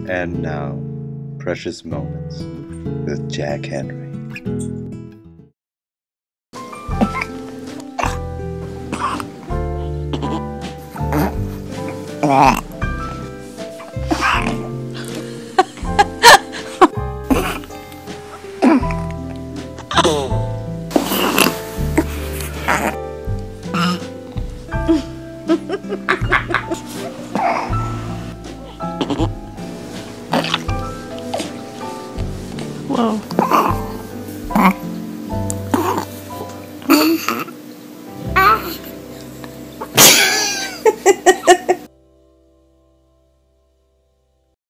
And now, Precious Moments with Jack Henry. Bleh.